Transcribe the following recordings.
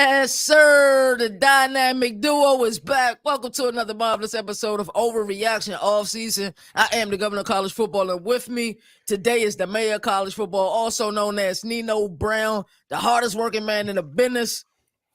Yes, sir. The dynamic duo is back. Welcome to another marvelous episode of Overreaction Offseason. I am the governor of college football, and with me today is the mayor of college football, also known as Nino Brown, the hardest working man in the business.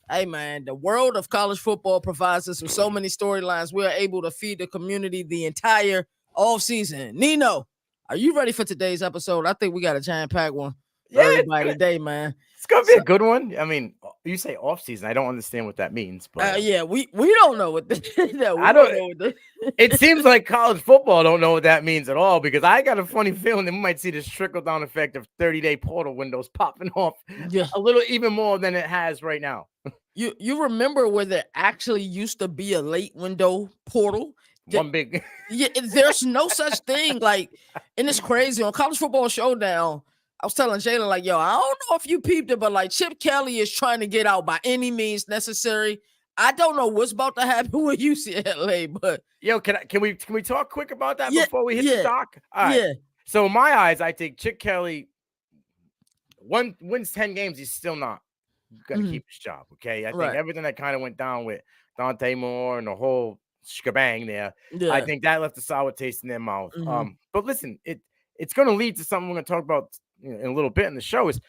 Hey, man, the world of college football provides us with so many storylines. We are able to feed the community the entire offseason. Nino, are you ready for today's episode? I think we got a jam-packed one for everybody today, man. It's gonna be a good one. I mean, you say off season. I don't understand what that means, but yeah, we don't know what I don't know what it seems like college football don't know what that means at all, because I got a funny feeling that we might see this trickle down effect of 30-day portal windows popping off a little even more than it has right now. You remember where there actually used to be a late window portal? One big there's no such thing. Like, and it's crazy on College Football Showdown. I was telling Jalen, like, yo, I don't know if you peeped it, but like Chip Kelly is trying to get out by any means necessary. I don't know what's about to happen with UCLA, but yo, can we talk quick about that before we hit the doc? All right. Yeah. So in my eyes, I think Chip Kelly wins 10 games. He's still not gonna keep his job. Okay. I think everything that kind of went down with Dante Moore and the whole shebang there, I think that left a sour taste in their mouth. But listen, it's going to lead to something we're going to talk about in a little bit in the show. Is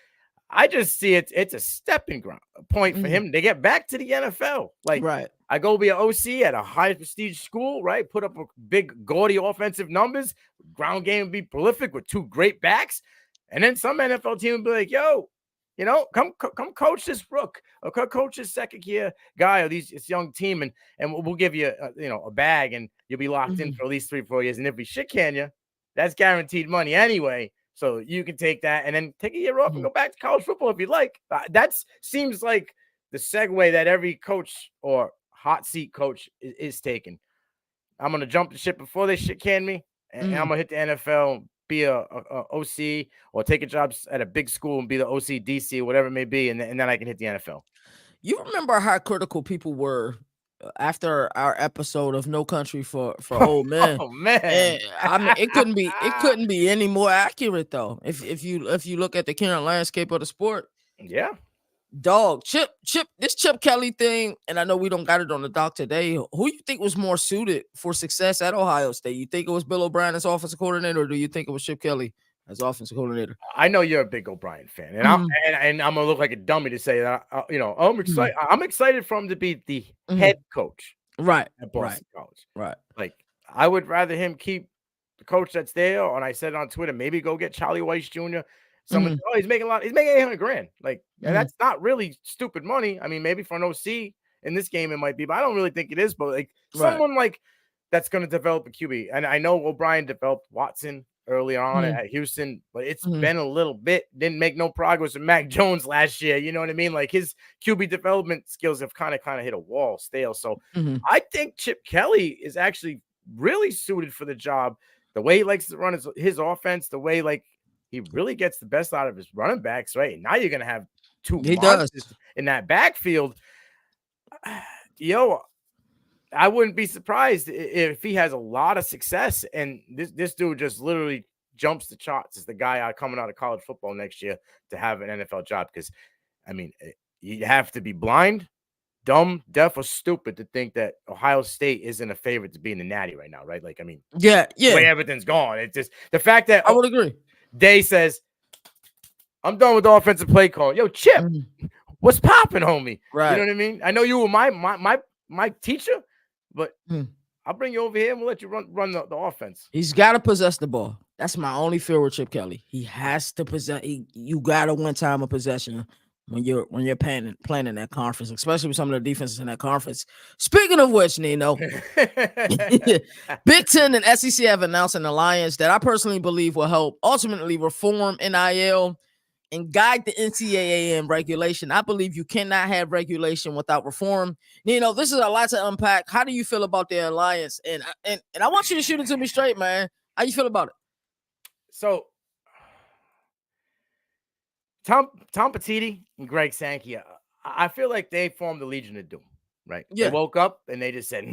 I just see it's a stepping point for him to get back to the NFL. Like, I go be an OC at a high prestige school, right? Put up a big gaudy offensive numbers, ground game be prolific with two great backs, and then some NFL team will be like, yo, you know, come coach this rook, or coach this second year guy, or this young team, and we'll give you a bag, and you'll be locked in for at least 3-4 years. And if we shit can you, that's guaranteed money anyway. So you can take that and then take a year off and go back to college football if you like. That seems like the segue that every coach or hot seat coach is taking. I'm gonna jump the ship before they shit can me, and I'm gonna hit the NFL. Be a OC or take a job at a big school and be the OC, DC, or whatever it may be, and then I can hit the NFL. You remember how critical people were after our episode of No Country for Old Men? Oh man, and, I mean, it couldn't be any more accurate though. If you look at the current landscape of the sport, dog, this Chip Kelly thing, and I know we don't got it on the doc today. Who you think was more suited for success at Ohio State? You think it was Bill O'Brien as offensive coordinator, or do you think it was Chip Kelly as offensive coordinator? I know you're a big O'Brien fan, and I'm gonna look like a dummy to say that. I'm excited. I'm excited for him to be the head coach, at Boston College. Right. Like, I would rather him keep the coach that's there, and I said on Twitter, maybe go get Charlie Weiss Jr. Someone, he's making a lot. He's making $800,000. Like, that's not really stupid money. I mean, maybe for an OC in this game it might be, but I don't really think it is. But like someone like that's going to develop a QB, and I know O'Brien developed Watson early on at Houston, but it's been a little bit. Didn't make no progress with Mac Jones last year. You know what I mean? Like, his QB development skills have kind of hit a wall, stale. So I think Chip Kelly is actually really suited for the job. The way he likes to run his offense, the way he really gets the best out of his running backs, right? And now you're going to have two monsters in that backfield. Yo, I wouldn't be surprised if he has a lot of success. And this dude just literally jumps the charts as the guy coming out of college football next year to have an NFL job. Because, I mean, you have to be blind, dumb, deaf, or stupid to think that Ohio State isn't a favorite to be in the Natty right now, right? Like, I mean, the way everything's gone. It's just the fact that I would agree. Day says, I'm done with the offensive play call. Yo, Chip, what's popping, homie? Right. You know what I mean? I know you were my teacher, but I'll bring you over here and we'll let you run the offense. He's got to possess the ball. That's my only fear with Chip Kelly. He has to possess. You got to win time of possession when you're playing in that conference, especially with some of the defenses in that conference. Speaking of which, Nino, Big Ten and SEC have announced an alliance that I personally believe will help ultimately reform NIL and guide the NCAA in regulation. I believe you cannot have regulation without reform. Nino, this is a lot to unpack. How do you feel about the alliance? And I want you to shoot it to me straight, man. How you feel about it? So, Tom Petiti and Greg Sankey, I feel like they formed the Legion of Doom, right? Yeah. They woke up and they just said,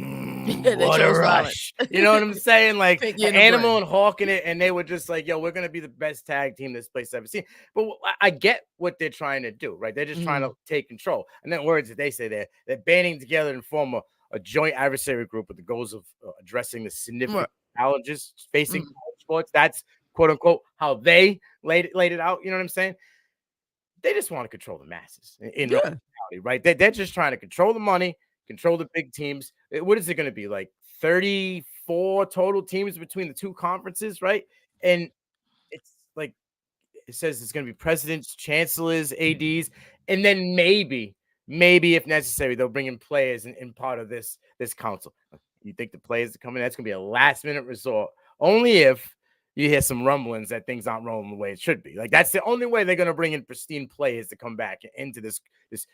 Yeah, they what a chose violence. rush. You know what I'm saying? Like Pinky in the Animal brain. and Hawk in it, and they were just like, yo, we're gonna be the best tag team this place ever seen. But I get what they're trying to do, right? They're just trying to take control. And then words that they say they're banding together and form a joint adversary group with the goals of addressing the significant challenges facing college sports. That's quote unquote how they laid it out. You know what I'm saying? They just want to control the masses in reality, right? They're just trying to control the money, control the big teams. What is it going to be, like 34 total teams between the two conferences, right? And it's like it says it's going to be presidents, chancellors, ADs, and then maybe if necessary, they'll bring in players in part of this council. You think the players are coming? That's going to be a last minute resort, only if you hear some rumblings that things aren't rolling the way it should be. Like that's the only way they're going to bring in pristine players to come back into this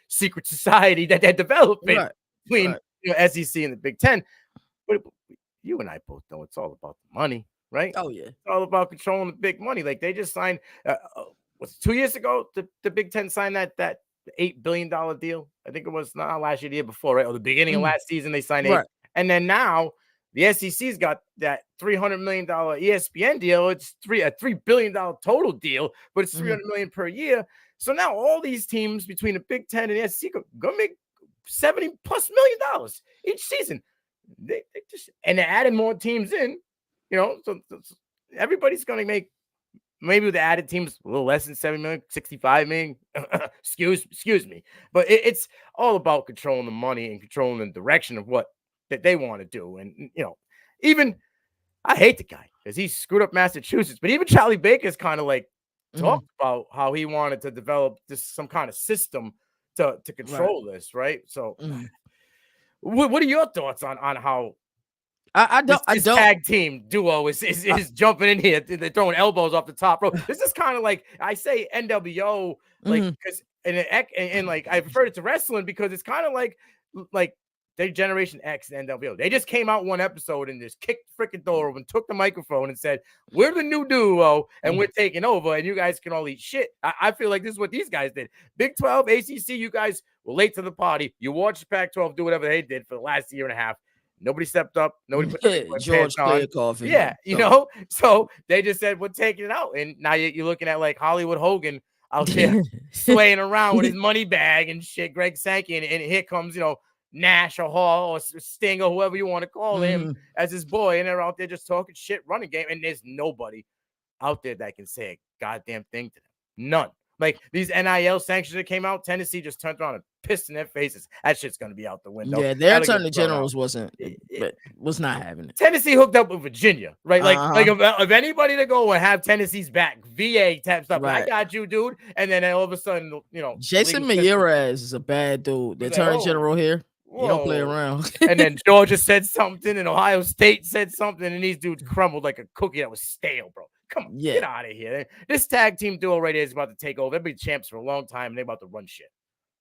secret society that they're developing between SEC and the Big Ten. But you and I both know it's all about the money, right? Oh yeah, it's all about controlling the big money. Like they just signed. Was it 2 years ago the Big Ten signed that $8 billion deal? I think it was not last year, the year before, right? Or the beginning of last season they signed $8, and then now the SEC's got that $300 million ESPN deal. It's a $3 billion total deal, but it's $300 million per year. So now all these teams between the Big Ten and the SEC are gonna make $70+ million each season. They just, and they're adding more teams in, you know, so everybody's gonna make, maybe with the added teams a little less than 7 million, 65 million. excuse me. But it's all about controlling the money and controlling the direction of what that they want to do. And, you know, even I hate the guy because he screwed up Massachusetts, but even Charlie Baker's kind of like talked about how he wanted to develop some kind of system to control this, right? So what are your thoughts on how this tag team duo is jumping in here? They're throwing elbows off the top rope. This is kind of like, I say NWO, like because and like I referred it to wrestling because it's kind of like they Generation X and NWO. They just came out one episode and just kicked the freaking door open, took the microphone and said, "We're the new duo and we're taking over, and you guys can all eat shit." I feel like this is what these guys did. Big 12, ACC, you guys were late to the party. You watched Pac-12 do whatever they did for the last year and a half. Nobody stepped up. Nobody put their George pants on. Yeah, you know. So they just said we're taking it out, and now you're looking at like Hollywood Hogan out there swaying around with his money bag and shit. Greg Sankey, and here comes Nash or Hall or Sting or whoever you want to call him as his boy, and they're out there just talking shit, running game, and there's nobody out there that can say a goddamn thing to them. None. Like these NIL sanctions that came out, Tennessee just turned around and pissed in their faces. That shit's gonna be out the window. Yeah, their attorney generals was not having it. Tennessee hooked up with Virginia, right? Like if anybody to go and have Tennessee's back, VA type stuff. I got you, dude. And then all of a sudden, Jason Mejires is a bad dude. The attorney general here. You don't play around. And then Georgia said something, and Ohio State said something, and these dudes crumbled like a cookie that was stale, bro. Come on, get out of here. This tag team duo right here is about to take over. They've been champs for a long time, and they're about to run shit.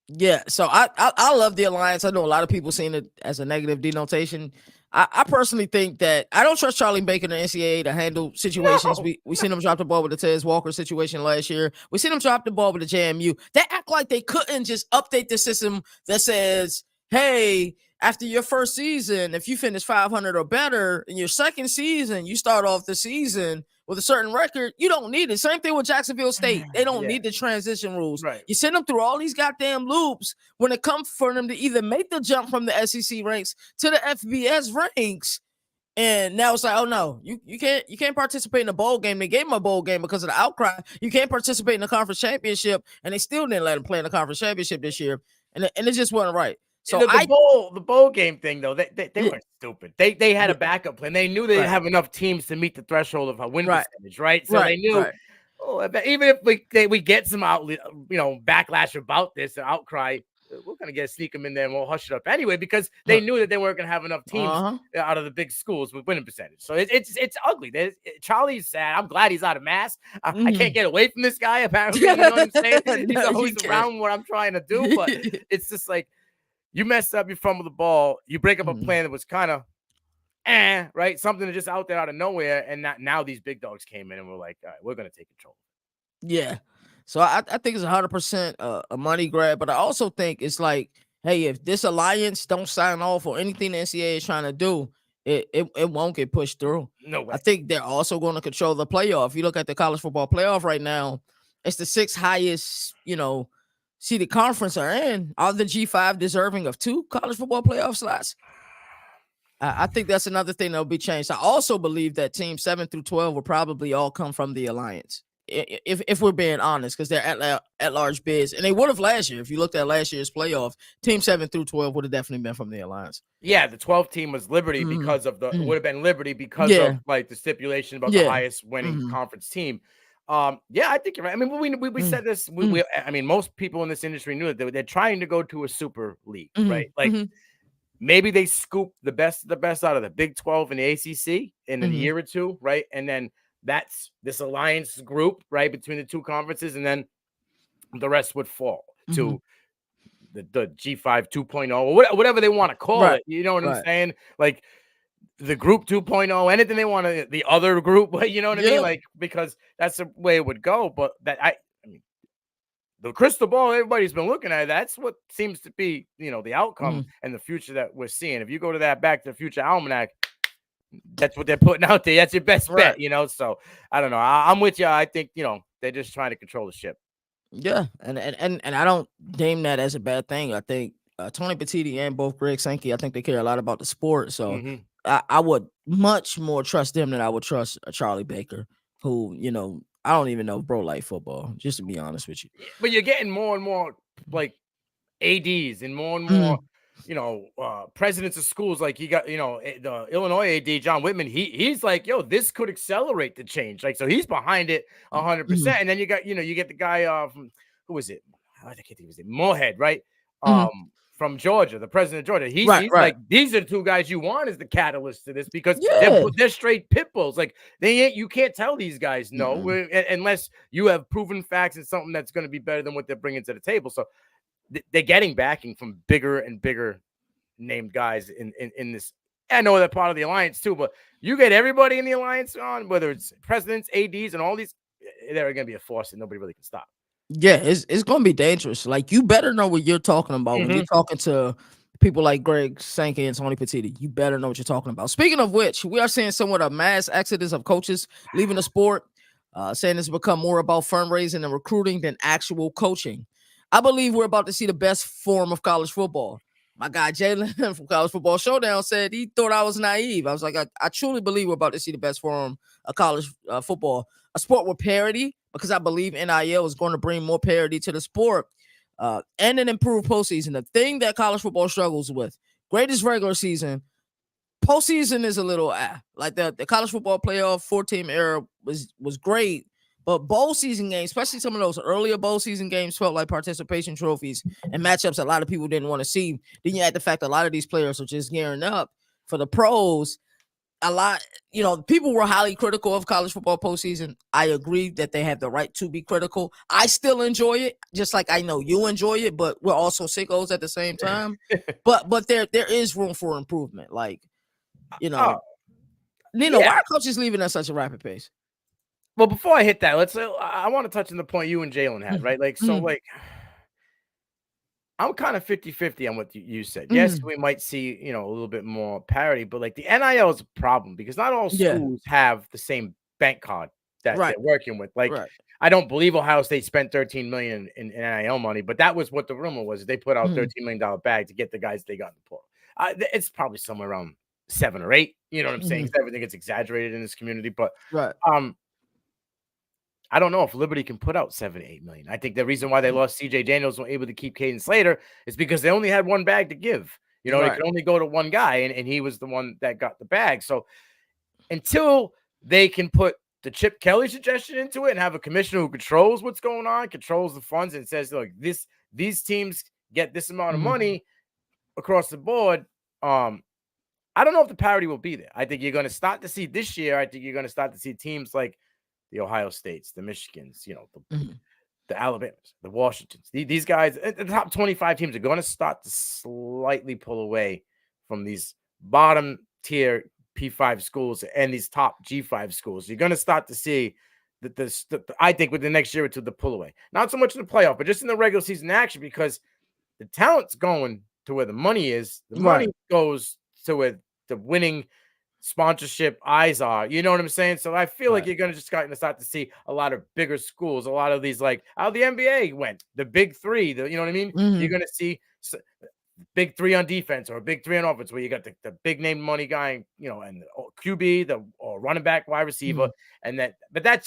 Yeah, so I love the alliance. I know a lot of people seen it as a negative denotation. I personally think that I don't trust Charlie Baker and the NCAA to handle situations. We seen them drop the ball with the Tez Walker situation last year. We seen them drop the ball with the JMU. They act like they couldn't just update the system that says, hey, after your first season, if you finish 500 or better, in your second season, you start off the season with a certain record, you don't need it. Same thing with Jacksonville State. They don't need the transition rules. You send them through all these goddamn loops when it comes for them to either make the jump from the SEC ranks to the FBS ranks. And now it's like, oh no, you can't participate in a bowl game. They gave him a bowl game because of the outcry. You can't participate in the conference championship, and they still didn't let him play in the conference championship this year. And it just wasn't right. So the bowl game thing though, they weren't stupid. They had a backup plan. They knew they didn't have enough teams to meet the threshold of a win percentage, right? So they knew, even if we get some backlash about this outcry, we're gonna sneak them in there and we'll hush it up anyway, because they knew that they weren't gonna have enough teams out of the big schools with winning percentage. So it's ugly. Charlie's sad. I'm glad he's out of Mass. I can't get away from this guy. Apparently, you know what I'm saying? He's always around what I'm trying to do, but it's just like, you mess up, you fumble the ball, you break up a plan that was kind of, right? Something that's just out there out of nowhere. And now these big dogs came in and we're like, all right, we're going to take control. Yeah. So I think it's 100% a money grab, but I also think it's like, hey, if this alliance don't sign off or anything the NCAA is trying to do, it won't get pushed through. No way. I think they're also going to control the playoff. If you look at the college football playoff right now, it's the sixth highest, seeded conference are in. Are the G5 deserving of 2 college football playoff slots? I think that's another thing that'll be changed. I also believe that teams 7 through 12 will probably all come from the alliance. If we're being honest, because they're at large bids, and they would have last year. If you looked at last year's playoff, team 7 through 12 would have definitely been from the alliance. Yeah, the 12 team was Liberty because of would have been Liberty because of like the stipulation about the highest winning conference team. Yeah, I think you're right. I mean, we said this. I mean, most people in this industry knew that they're trying to go to a super league, right? Like maybe they scoop the best of the best out of the Big 12 and the ACC in a year or two, right? And then that's this alliance group, right, between the two conferences, and then the rest would fall to the G5 2.0 or whatever they want to call it. You know what I'm saying? Like the group 2.0, anything they want to, the other group, you know what I mean? Like, because that's the way it would go. But I mean, the crystal ball everybody's been looking at, that's what seems to be, the outcome and the future that we're seeing. If you go to that Back to the Future Almanac, that's what they're putting out there. That's your best bet, So I don't know. I'm with you. I think, they're just trying to control the ship. Yeah, and I don't deem that as a bad thing. I think Tony Petitti and both Greg Sankey, I think they care a lot about the sport. So I would much more trust them than I would trust Charlie Baker, who, I don't even know bro like football, just to be honest with you. But you're getting more and more like ADs and more presidents of schools. Like you got, the Illinois AD, John Whitman, he's like, yo, this could accelerate the change. Like, so he's behind it 100%. And then you got, you get the guy from, who was it? I can't think of it. Moorhead, right? From Georgia, the president of Georgia. He's like, these are the two guys you want as the catalyst to this, because they're straight pit bulls. Like you can't tell these guys no, unless you have proven facts and something that's going to be better than what they're bringing to the table. So they're getting backing from bigger and bigger named guys in this. I know they're part of the alliance too, but you get everybody in the alliance on, whether it's presidents, ADs, and all these, they're going to be a force that nobody really can stop. Yeah, it's going to be dangerous. Like, you better know what you're talking about when you're talking to people like Greg Sankey and Tony Petitti. You better know what you're talking about. Speaking of which, we are seeing somewhat a mass exodus of coaches leaving the sport, saying it's become more about fundraising and recruiting than actual coaching. I believe we're about to see the best form of college football. My guy Jalen from College Football Showdown said he thought I was naive. I was like, I truly believe we're about to see the best form of college football, a sport with parity, because I believe NIL is going to bring more parity to the sport and an improved postseason. The thing that college football struggles with, greatest regular season, postseason is a little like the college football playoff 4-team era was great. But bowl season games, especially some of those earlier bowl season games, felt like participation trophies and matchups a lot of people didn't want to see. Then you had the fact that a lot of these players are just gearing up for the pros. A lot, people were highly critical of college football postseason. I agree that they have the right to be critical. I still enjoy it, just like I know you enjoy it, but we're also sickos at the same time. but there is room for improvement. Like, why are coaches leaving at such a rapid pace? Well, before I hit that, I want to touch on the point you and Jalen had, right? Like, so like, I'm kind of 50-50 on what you said. Yes, we might see, a little bit more parity, but like the NIL is a problem because not all schools have the same bank card that they're working with. Like, I don't believe Ohio State spent $13 million in NIL money, but that was what the rumor was. They put out $13 million bag to get the guys they got in the portal. It's probably somewhere around 7 or 8. You know what I'm saying? Everything gets exaggerated in this community, but I don't know if Liberty can put out 7 to 8 million. I think the reason why they lost CJ Daniels and were able to keep Caden Slater is because they only had one bag to give. They could only go to one guy, and he was the one that got the bag. So until they can put the Chip Kelly suggestion into it and have a commissioner who controls what's going on, controls the funds, and says, look, these teams get this amount of money across the board, I don't know if the parity will be there. I think you're going to start to see this year, I think you're going to start to see teams like the Ohio States, the Michigans, the Alabamas, the Washingtons. These guys, the top 25 teams are going to start to slightly pull away from these bottom tier P5 schools and these top G5 schools. You're going to start to see that I think with the next year or two, the pull away. Not so much in the playoff, but just in the regular season action, because the talent's going to where the money is. The money goes to where the winning sponsorship eyes are. You know what I'm saying? So I feel like you're going to start to see a lot of bigger schools, a lot of these, like how the NBA went, the big three, you know what I mean? You're going to see big three on defense or a big three on offense, where you got the big name money guy, you know, and QB, or running back, wide receiver. And but that's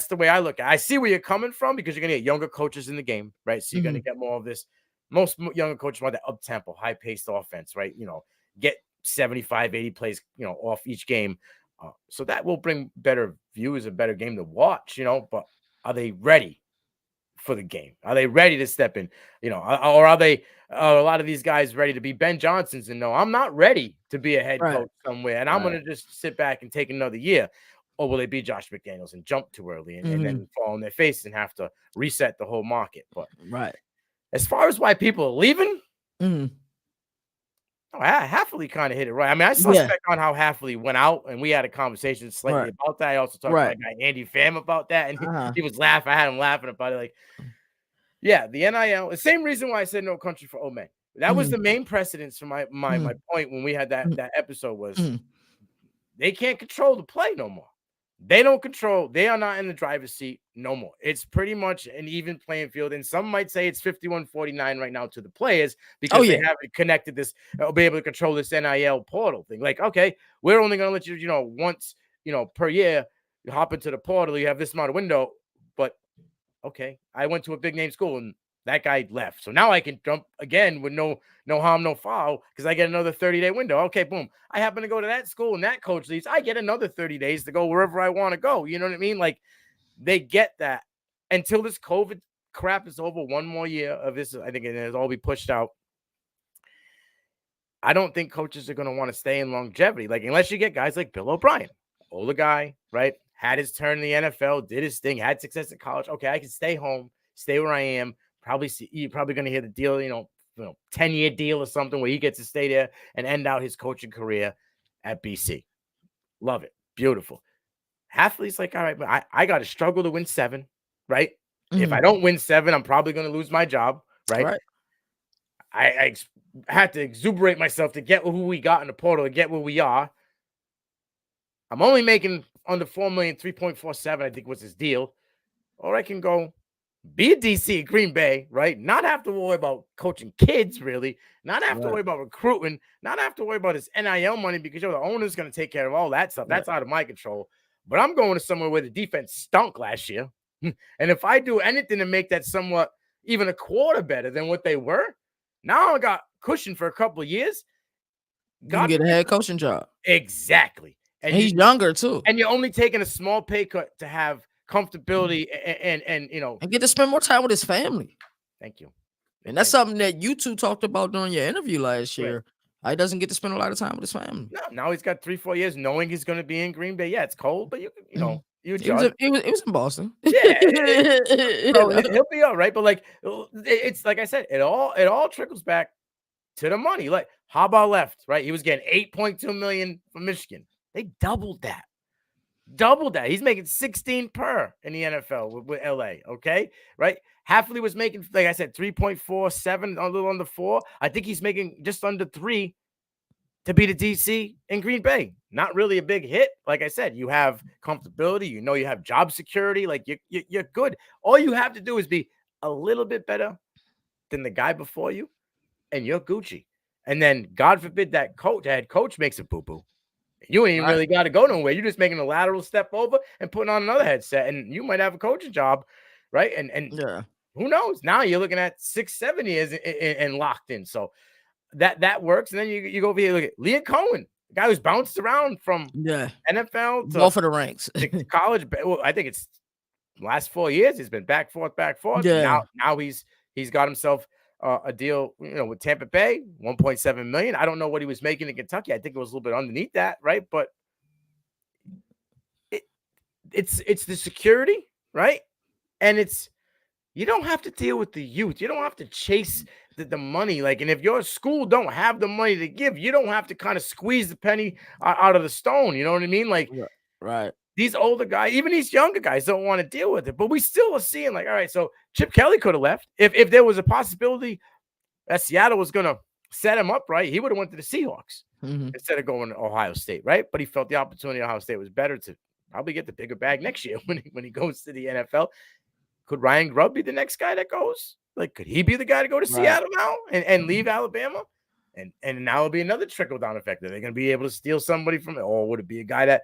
the way I look at it. I see where you're coming from, because you're going to get younger coaches in the game, right? So you're going to get more of this. Most younger coaches want that up-tempo, high-paced offense, right? You know, get 75, 80 plays, you know, off each game. So that will bring better viewers, a better game to watch, you know, but are they ready for the game? Are they ready to step in, you know, or are they a lot of these guys ready to be Ben Johnsons and no, I'm not ready to be a head coach somewhere, and I'm going to just sit back and take another year? Or will they be Josh McDaniels and jump too early and then fall on their face and have to reset the whole market? But as far as why people are leaving, Halfley kind of hit it right. I mean, I suspect on how Halfley went out, and we had a conversation slightly about that. I also talked to my guy Andy Pham about that, and he was laughing. I had him laughing about it. Like, yeah, the NIL, the same reason why I said no country for old men. That was the main precedence for my point when we had that episode was they can't control the play no more. They don't control. They are not in the driver's seat no more. It's pretty much an even playing field. And some might say it's 51-49 right now to the players, because they haven't connected this, or be able to control this NIL portal thing. Like, okay, we're only going to let you, you know, once, you know, per year, you hop into the portal, you have this amount of window. But okay, I went to a big name school and that guy left. So now I can jump again with no harm, no foul, because I get another 30-day window. Okay, boom. I happen to go to that school and that coach leaves. I get another 30 days to go wherever I want to go. You know what I mean? Like, they get that until this COVID crap is over. One more year of this, I think it'll all be pushed out. I don't think coaches are going to want to stay in longevity. Like, unless you get guys like Bill O'Brien, older guy, right? Had his turn in the NFL, did his thing, had success at college. Okay, I can stay home, stay where I am. You're probably going to hear the deal, you know, 10-year deal or something where he gets to stay there and end out his coaching career at BC. Love it. Beautiful. Halfley's like, all right, but I got to struggle to win 7, right? If I don't win 7, I'm probably going to lose my job, right? I had to exuberate myself to get who we got in the portal, to get where we are. I'm only making under $4 million, 3.47, I think was his deal. Or I can go be a DC at Green Bay, right? Not have to worry about coaching kids, really. Not have to worry about recruiting. Not have to worry about his NIL money, because the owner's going to take care of all that stuff. That's out of my control. But I'm going to somewhere where the defense stunk last year. And if I do anything to make that somewhat even a quarter better than what they were, now I got cushion for a couple of years. You can get a head coaching job. Exactly. And he's younger too. And you're only taking a small pay cut to have comfortability and you know, and get to spend more time with his family. Thank you. And that's something that you two talked about during your interview last year. He doesn't get to spend a lot of time with his family. No, now he's got 3-4 years knowing he's going to be in Green Bay. Yeah, it's cold, but you know, he was in Boston. Yeah, so he'll be all right. But like, it's like I said, it all trickles back to the money. Like, Harbaugh left, right? He was getting $8.2 million from Michigan. They doubled that. He's making 16 per in the NFL with LA. Okay, right? Halfley was making, like I said, 3.47, a little under 4. I think he's making just under 3 to be the DC in Green Bay. Not really a big hit. Like I said, you have comfortability. You know, you have job security. Like, you're good. All you have to do is be a little bit better than the guy before you, and you're Gucci. And then, God forbid, that head coach makes a boo-boo. You ain't really got to go nowhere. You're just making a lateral step over and putting on another headset, and you might have a coaching job, right? And who knows? Now you're looking at 6-7 years and locked in. So that works. And then you go over here, look at Leah Cohen, the guy who's bounced around from NFL to both of the ranks to college. Well, I think it's last 4 years he's been back forth. Yeah. Now he's got himself a deal, you know, with Tampa Bay, $1.7 million. I don't know what he was making in Kentucky. I think it was a little bit underneath that, right? But it's the security, right? And you don't have to deal with the youth. You don't have to chase the money. Like, and if your school don't have the money to give, you don't have to kind of squeeze the penny out of the stone. You know what I mean? Like, right. These older guys, even these younger guys, don't want to deal with it. But we still are seeing, like, all right, so Chip Kelly could have left if there was a possibility that Seattle was going to set him up right, he would have went to the Seahawks instead of going to Ohio State, right? But he felt the opportunity at Ohio State was better to probably get the bigger bag next year when he goes to the NFL. Could Ryan Grubb be the next guy that goes? Like, could he be the guy to go to Seattle now and leave Alabama? And now it'll be another trickle-down effect. Are they going to be able to steal somebody from it? Or would it be a guy that,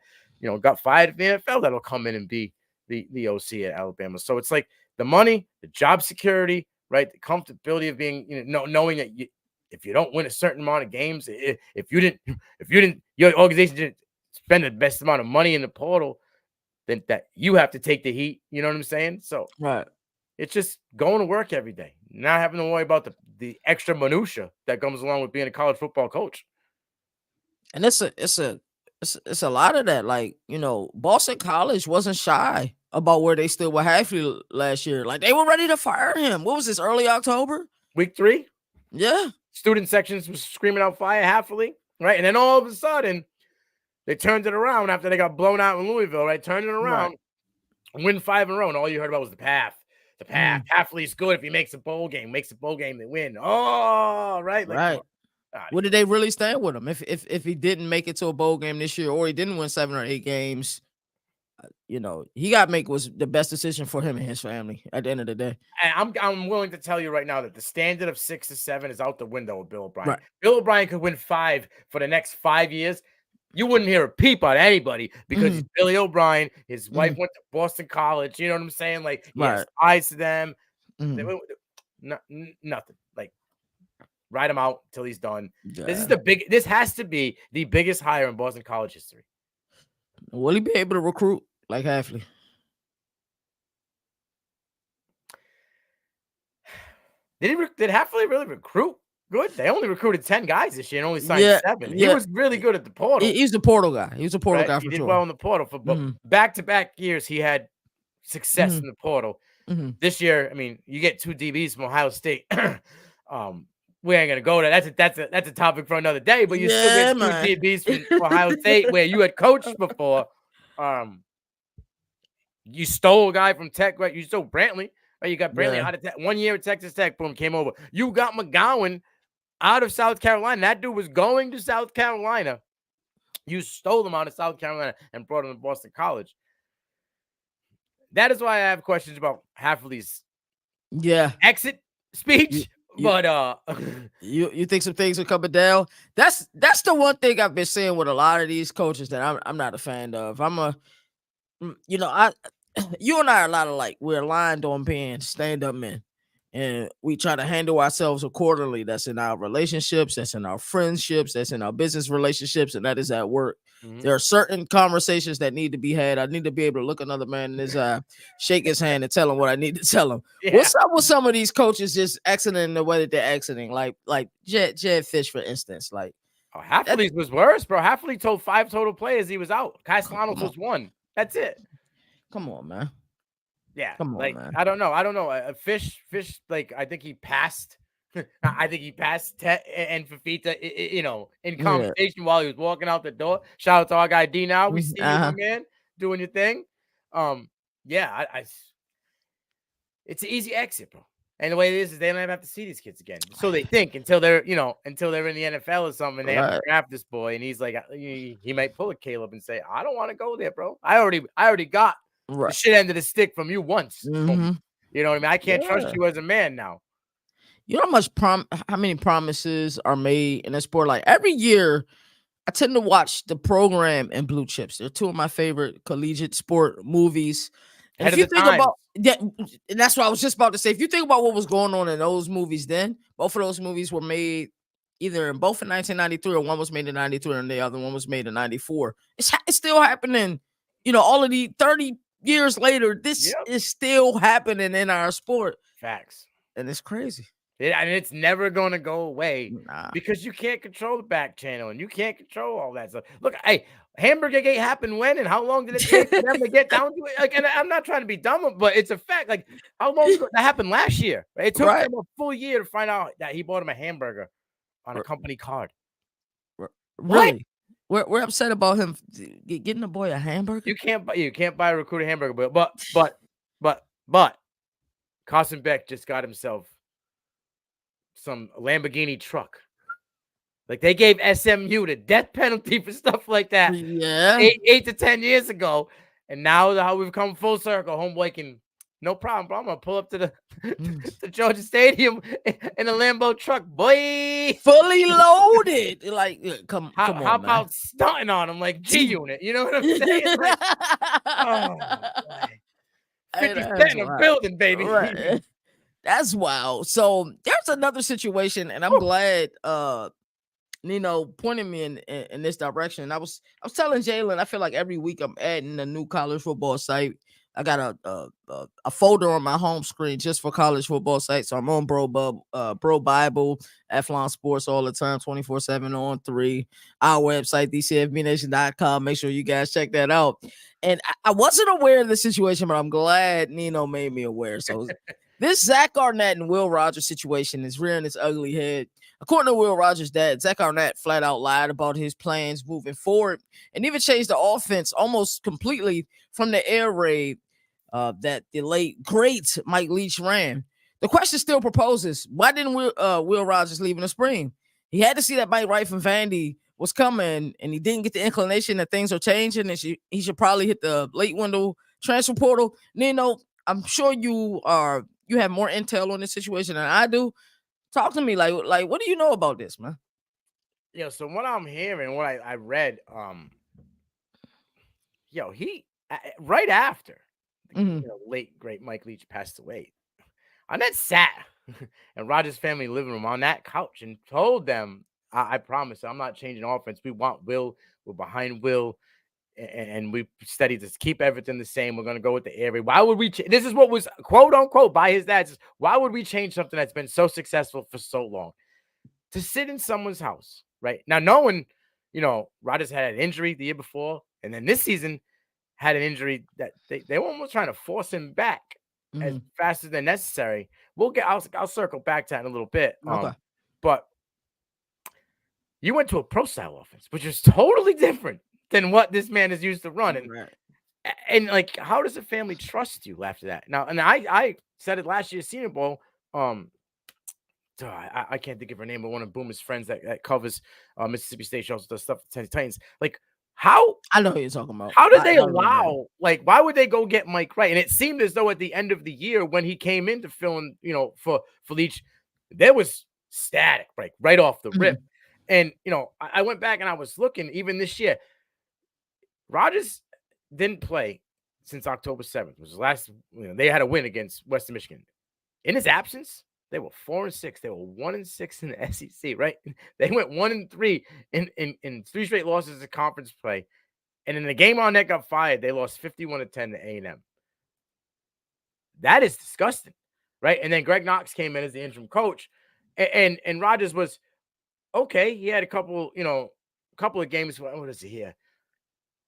got fired at the NFL that'll come in and be the OC at Alabama? So it's like the money, the job security, right? The comfortability of being, knowing that if you don't win a certain amount of games, if you didn't, your organization didn't spend the best amount of money in the portal, then that you have to take the heat. You know what I'm saying? So it's just going to work every day, not having to worry about the extra minutia that comes along with being a college football coach. And it's a lot of that. Like, Boston College wasn't shy about where they stood with Hafley last year. Like, they were ready to fire him. What was this, early October? Week 3? Yeah. Student sections was screaming out fire Hafley, right? And then all of a sudden, they turned it around after they got blown out in Louisville, right? Turned it around, win 5 in a row, and all you heard about was the path. The path. Hafley's good if he makes a bowl game. Makes a bowl game, they win. Oh, right. Like, what did they really stand with him? If he didn't make it to a bowl game this year, or he didn't win 7 or 8 games, he got to make was the best decision for him and his family at the end of the day. And I'm willing to tell you right now that the standard of 6 to 7 is out the window with Bill O'Brien. Bill O'Brien could win 5 for the next 5 years. You wouldn't hear a peep out of anybody because he's Billy O'Brien. His wife went to Boston College. You know what I'm saying? Like, he has ties to them. Nothing. Like, write him out until he's done. Yeah. This has to be the biggest hire in Boston College history. Will he be able to recruit like Hafley? Did Hafley really recruit good? They only recruited 10 guys this year and only signed 7. He was really good at the portal. He's the portal guy. He was a portal guy for sure. He did well in the portal. But back-to-back years, he had success in the portal. This year, I mean, you get 2 DBs from Ohio State. We ain't gonna go there. That's a topic for another day. But you still get 2 DBs from Ohio State, where you had coached before. You stole a guy from Tech, right? You stole Brantley. Right? You got Brantley out of Tech. 1 year at Texas Tech, boom, came over. You got McGowan out of South Carolina. That dude was going to South Carolina. You stole him out of South Carolina and brought him to Boston College. That is why I have questions about Hafley's exit speech. You think some things are coming down? That's the one thing I've been saying with a lot of these coaches that I'm not a fan of. You and I are a lot of like, we're aligned on being stand-up men, and we try to handle ourselves accordingly. That's in our relationships, that's in our friendships, that's in our business relationships, and that is at work. There are certain conversations that need to be had. I need to be able to look another man in his eye, shake his hand, and tell him what I need to tell him. What's up with some of these coaches just exiting the way that they're exiting? Like Jed Fish, for instance. Like, Hafley's was worse, bro. Hafley told 5 total players he was out. Castellanos was 1. That's it. Come on, man. Yeah. Come on, like, man. I don't know. Fish, like, I think he passed. I think he passed and Fafita, in conversation while he was walking out the door. Shout out to our guy D now. We see you, my man, doing your thing. It's an easy exit, bro. And the way it is they don't even have to see these kids again. So they think until they're in the NFL or something, they have to draft this boy, and he's like, he might pull a Caleb and say, I don't want to go there, bro. I already got the shit end of the stick from you once. You know what I mean? I can't trust you as a man now. You know how many promises are made in a sport? Like, every year, I tend to watch The Program and Blue Chips. They're 2 of my favorite collegiate sport movies. And if you think about, and that's what I was just about to say. If you think about what was going on in those movies, then both of those movies were made either in 1993, or one was made in 93 and the other one was made in 94. It's still happening. All of the 30 years later, this is still happening in our sport. Facts. And it's crazy. And it's never going to go away because you can't control the back channel and you can't control all that stuff. Look, hey, Hamburger Gate happened when, and how long did it take for them to get down to it? Like, and I'm not trying to be dumb, but it's a fact. Like, how long ago that happened last year? Right? It took him a full year to find out that he bought him a hamburger on a company card. Really? We're upset about him getting the boy a hamburger. You can't buy a recruiter hamburger, but Carson Beck just got himself some Lamborghini truck Like they gave SMU the death penalty for stuff like that. Yeah. 8 to 10 years ago. And now how we've come full circle, homeboy can no problem, bro. I'm gonna pull up to the to Georgia Stadium in a Lambo truck, boy. Fully loaded. Like, come How on, man. about stunting on him like G Unit? You know what I'm saying? Like, oh boy. 50 Cent in a building, baby. Right. That's wild. So there's another situation, and I'm glad Nino pointed me in this direction. I was telling Jalen, I feel like every week I'm adding a new college football site. I got a folder on my home screen just for college football sites. So I'm on Bro Bible, Athlon Sports all the time, 24/7 on 3. Our website, dcfbnation.com. Make sure you guys check that out. And I wasn't aware of the situation, but I'm glad Nino made me aware. So this Zach Arnett and Will Rogers situation is rearing its ugly head. According to Will Rogers' dad, Zach Arnett flat out lied about his plans moving forward and even changed the offense almost completely from the air raid that the late, great Mike Leach ran. The question still proposes, why didn't Will Rogers leave in the spring? He had to see that Mike Wright from Vandy was coming, and he didn't get the inclination that things are changing, and he should probably hit the late window transfer portal. Nino, I'm sure you have more intel on this situation than I do. Talk to me, like what do you know about this, man? Yo, so what I'm hearing, what I read, he right after late great Mike Leach passed away, Arnett sat in Rogers' family living room on that couch and told them, I promise I'm not changing offense. We want Will. We're behind Will. And we studied to keep everything the same. We're going to go with the air raid. Why would we? This is what was quote unquote by his dad. Why would we change something that's been so successful for so long? To sit in someone's house, right? Now, knowing, Rodgers had an injury the year before, and then this season had an injury that they were almost trying to force him back as fast as they're necessary. I'll circle back to that in a little bit. Okay. But you went to a pro style offense, which is totally different than what this man is used to running. Right. And like, how does a family trust you after that? Now, and I said it last year, Senior Bowl. I can't think of her name, but one of Boomer's friends that covers Mississippi State, she also does stuff for Titans. Like, how? I know who you're talking about. How did they allow? Like, why would they go get Mike Wright? And it seemed as though at the end of the year, when he came in to fill in, for Leach, there was static, right off the rip. And I went back and I was looking even this year. Rodgers didn't play since October 7th, which was last. They had a win against Western Michigan. In his absence, they were 4-6. They were 1-6 in the SEC. Right? They went 1-3 in 3 straight losses in conference play. And in the game Arnett got fired, they lost 51-10 to A&M. That is disgusting, right? And then Greg Knox came in as the interim coach, and Rodgers was okay. He had a couple of games. What is it here?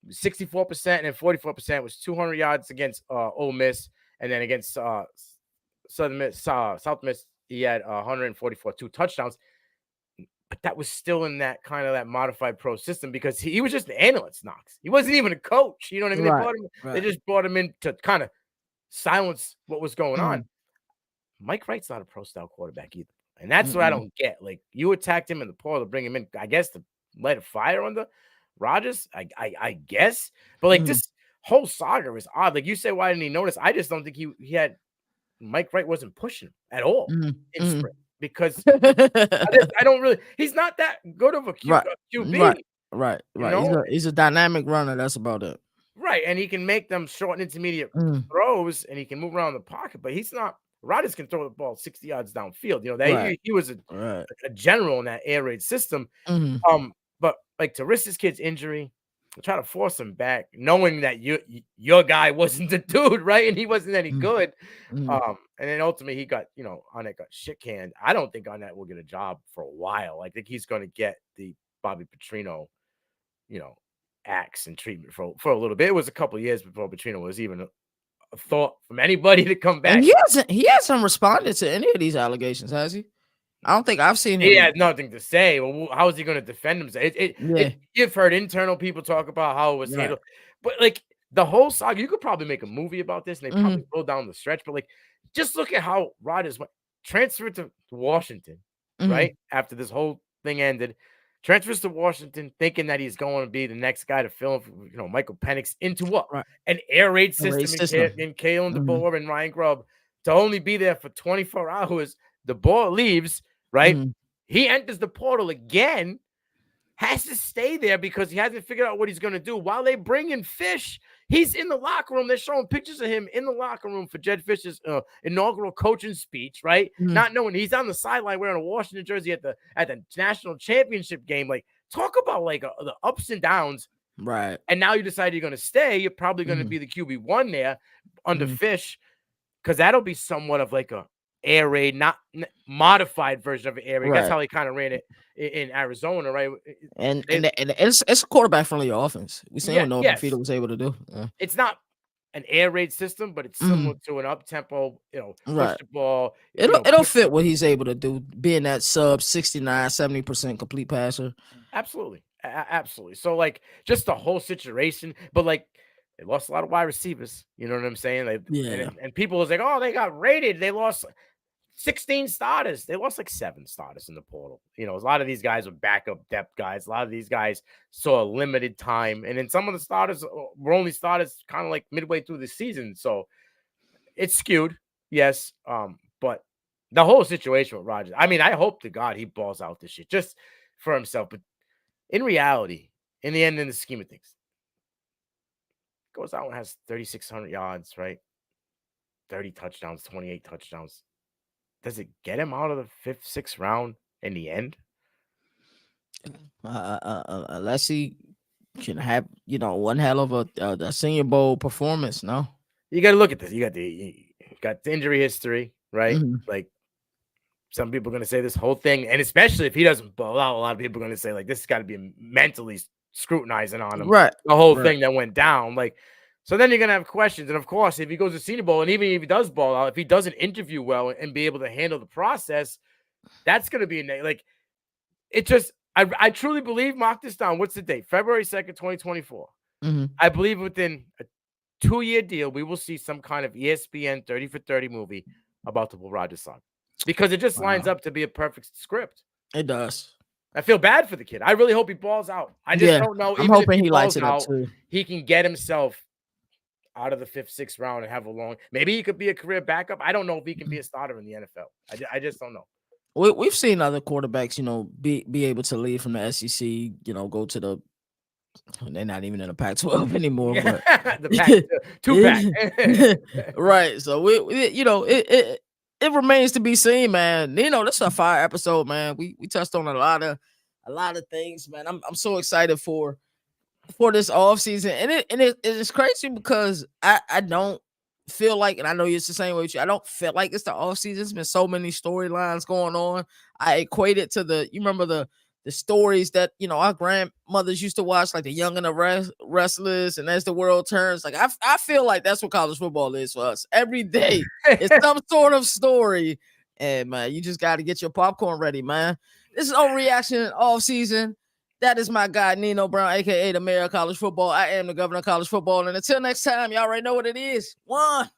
64% and then 44% was 200 yards against Ole Miss, and then against South Miss, he had 144, 2 touchdowns. But that was still in that kind of that modified pro system because he was just an analyst, Knox. He wasn't even a coach. You know what I mean? They just brought him in to kind of silence what was going on. Mike Wright's not a pro style quarterback either. And that's what I don't get. Like, you attacked him in the portal to bring him in, I guess, to light a fire under Rodgers, I guess. But like this whole saga is odd. Like you say, why didn't he notice? I just don't think he had Mike Wright wasn't pushing him at all in sprint because I don't really. He's not that good of a QB. Right. He's a dynamic runner. That's about it. Right, and he can make them short and intermediate throws, and he can move around the pocket. But he's not. Rodgers can throw the ball 60 yards downfield. He was a general in that air raid system. But like to risk his kid's injury, try to force him back, knowing that your guy wasn't the dude, right? And he wasn't any good. And then ultimately he got, Arnett got shit canned. I don't think Arnett will get a job for a while. I think he's going to get the Bobby Petrino, axe and treatment for a little bit. It was a couple of years before Petrino was even a thought from anybody to come back. And he hasn't responded to any of these allegations, has he? I don't think I've seen him. He had nothing to say. Well, how is he going to defend himself? You've heard internal people talk about how it was handled, but like the whole saga, you could probably make a movie about this, and they probably go down the stretch. But like, just look at how Rodgers transferred to Washington, right after this whole thing ended. transfers to Washington, thinking that he's going to be the next guy to fill in, Michael Penix into what? Right. An air raid system system. in Kalen DeBoer and Ryan Grubb to only be there for 24 hours. DeBoer leaves, right? He enters the portal again, has to stay there because he hasn't figured out what he's going to do. While they bring in Fish, he's in the locker room. They're showing pictures of him in the locker room for Jed Fish's inaugural coaching speech, right? Not knowing he's on the sideline wearing a Washington jersey at the national championship game. Like, talk about like the ups and downs. Right. And now you decide you're going to stay. You're probably going to be the QB1 there under Fish, because that'll be somewhat of like a air raid, not modified version of an air raid. Right. That's how he kind of ran it in Arizona, right? And it's a quarterback friendly offense. We seen what Noah Fito was able to do. Yeah. It's not an air raid system, but it's similar to an up tempo, push the ball. It'll fit what he's able to do, being that sub 69-70% complete passer. Absolutely. Absolutely. So like just the whole situation, but like they lost a lot of wide receivers. You know what I'm saying? And people was like, oh, they got raided. They lost 16 starters. They lost like 7 starters in the portal. A lot of these guys were backup depth guys. A lot of these guys saw a limited time. And then some of the starters were only starters kind of like midway through the season. So it's skewed. Yes. But the whole situation with Rodgers, I mean, I hope to God he balls out this shit just for himself. But in reality, in the end, in the scheme of things, goes out and has 3,600 yards, right? 30 touchdowns, 28 touchdowns. Does it get him out of the 5th, 6th round in the end? Unless he can have, one hell of a Senior Bowl performance. No, you got to look at this. You got the injury history, right? Like some people are going to say this whole thing, and especially if he doesn't ball out, a lot of people are going to say like this has got to be mentally scrutinizing on him, right? The whole thing that went down, like. So then you're going to have questions. And, of course, if he goes to Senior Bowl, and even if he does ball out, if he doesn't interview well and be able to handle the process, that's going to be like it just – I truly believe, mark this down. What's the date? February 2nd, 2024. I believe within a 2-year deal, we will see some kind of ESPN 30 for 30 movie about the Will Rogers saga, because it just lines up to be a perfect script. It does. I feel bad for the kid. I really hope he balls out. I just don't know. I'm hoping he lights it up too. He can get himself out of the 5th, 6th round and have a long, maybe he could be a career backup. I don't know if he can be a starter in the NFL. I just don't know. We've seen other quarterbacks, be able to leave from the SEC, go to the, they're not even in the Pac-12 anymore, but the Pac, right. So we it remains to be seen, man. This is a fire episode, man. We touched on a lot of things, man. I'm so excited for this offseason. And it's crazy because I don't feel like, and I know it's the same way with you, I don't feel like it's the offseason. There's been so many storylines going on. I equate it to you remember the stories that, our grandmothers used to watch, like the Young and the Restless, and As the World Turns. Like, I feel like that's what college football is for us. Every day, it's some sort of story. And, man, you just got to get your popcorn ready, man. This is Overreaction Offseason. That is my guy, Nino Brown, a.k.a. the mayor of college football. I am the governor of college football. And until next time, y'all already know what it is. 1.